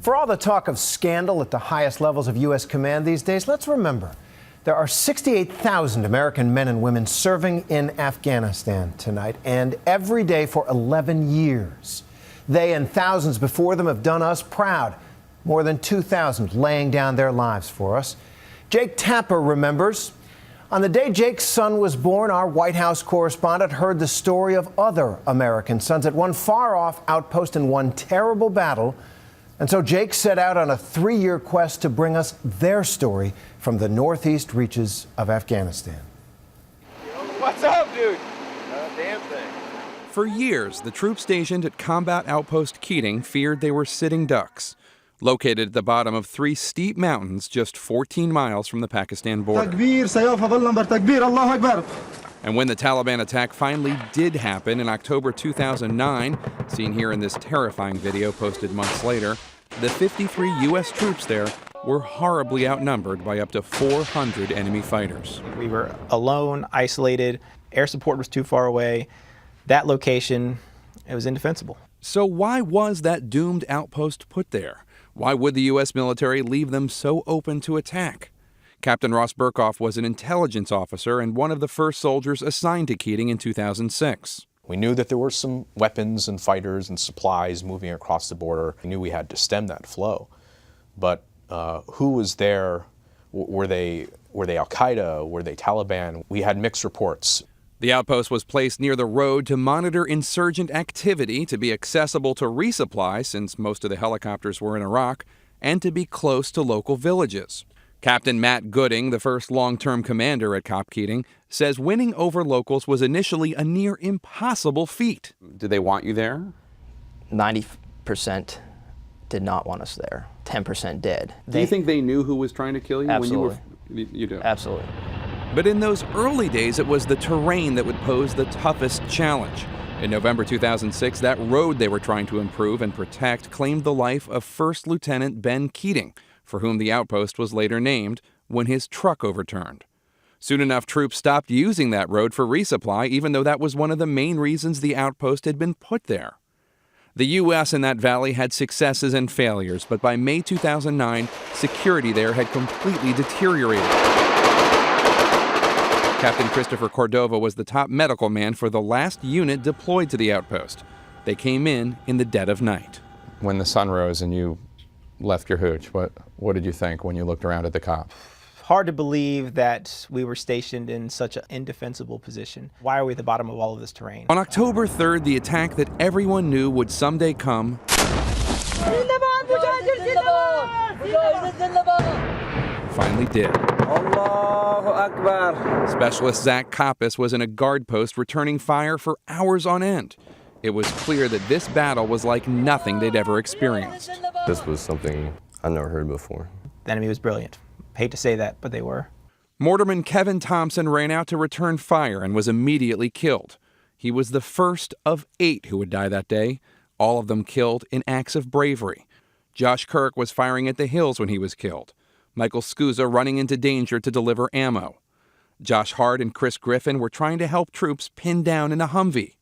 For all the talk of scandal at the highest levels of U.S. command these days, let's remember there are 68,000 American men and women serving in Afghanistan tonight and every day for 11 years. They and thousands before them have done us proud. More than 2,000 laying down their lives for us. Jake Tapper remembers. On the day Jake's son was born, our White House correspondent heard the story of other American sons at one far-off outpost in one terrible battle. And so Jake set out on a 3-year quest to bring us their story from the northeast reaches of Afghanistan. What's up, dude? Not a damn thing. For years, the troops stationed at Combat Outpost Keating feared they were sitting ducks, located at the bottom of 3 steep mountains just 14 miles from the Pakistan border. And when the Taliban attack finally did happen in October 2009, seen here in this terrifying video posted months later, the 53 U.S. troops there were horribly outnumbered by up to 400 enemy fighters. We were alone, isolated, air support was too far away. That location, it was indefensible. So why was that doomed outpost put there? Why would the U.S. military leave them so open to attack? Captain Ross Burkoff was an intelligence officer and one of the first soldiers assigned to Keating in 2006. We knew that there were some weapons and fighters and supplies moving across the border. We knew we had to stem that flow. But who was there? Were they Al-Qaeda? Were they Taliban? We had mixed reports. The outpost was placed near the road to monitor insurgent activity, to be accessible to resupply since most of the helicopters were in Iraq, and to be close to local villages. Captain Matt Gooding, the first long-term commander at Camp Keating, says winning over locals was initially a near impossible feat. Did they want you there? 90% did not want us there. 10% did. Do you think they knew who was trying to kill you? Absolutely. When you do? Absolutely. But in those early days, it was the terrain that would pose the toughest challenge. In November 2006, that road they were trying to improve and protect claimed the life of First Lieutenant Ben Keating, for whom the outpost was later named, when his truck overturned. Soon enough, troops stopped using that road for resupply, even though that was one of the main reasons the outpost had been put there. The U.S. in that valley had successes and failures, but by May 2009, security there had completely deteriorated. Captain Christopher Cordova was the top medical man for the last unit deployed to the outpost. They came in the dead of night. When the sun rose and you left your hooch, what did you think when you looked around at the cop? Hard to believe that we were stationed in such an indefensible position. Why are we at the bottom of all of this terrain? On October 3rd, the attack that everyone knew would someday come finally did. Allahu Akbar. Specialist Zach Koppas was in a guard post returning fire for hours on end. It was clear that this battle was like nothing they'd ever experienced. This was something I'd never heard before. The enemy was brilliant. Hate to say that, but they were. Mortarman Kevin Thompson ran out to return fire and was immediately killed. He was the first of 8 who would die that day, all of them killed in acts of bravery. Josh Kirk was firing at the hills when he was killed. Michael Scusa running into danger to deliver ammo. Josh Hart and Chris Griffin were trying to help troops pinned down in a Humvee.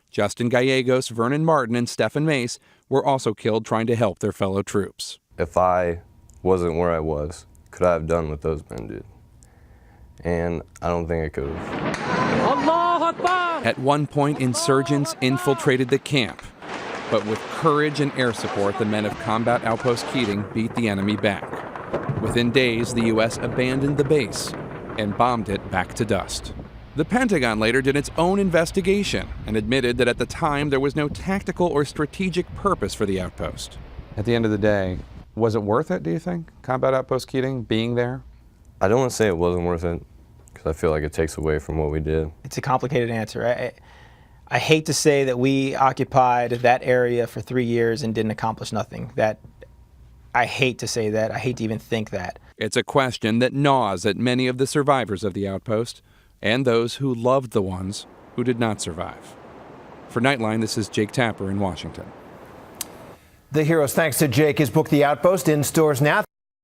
Justin Gallegos, Vernon Martin, and Stephen Mace were also killed trying to help their fellow troops. If I wasn't where I was, could I have done what those men did? And I don't think I could have. At one point, insurgents infiltrated the camp. But with courage and air support, the men of Combat Outpost Keating beat the enemy back. Within days, the U.S. abandoned the base and bombed it back to dust. The Pentagon later did its own investigation and admitted that at the time there was no tactical or strategic purpose for the outpost. At the end of the day, was it worth it, do you think? Combat Outpost Keating, being there? I don't want to say it wasn't worth it, because I feel like it takes away from what we did. It's a complicated answer. I hate to say that we occupied that area for 3 years and didn't accomplish nothing. I hate to say that. I hate to even think that. It's a question that gnaws at many of the survivors of the outpost and those who loved the ones who did not survive. For Nightline, this is Jake Tapper in Washington. The Heroes, thanks to Jake. His book, The Outpost, in stores now.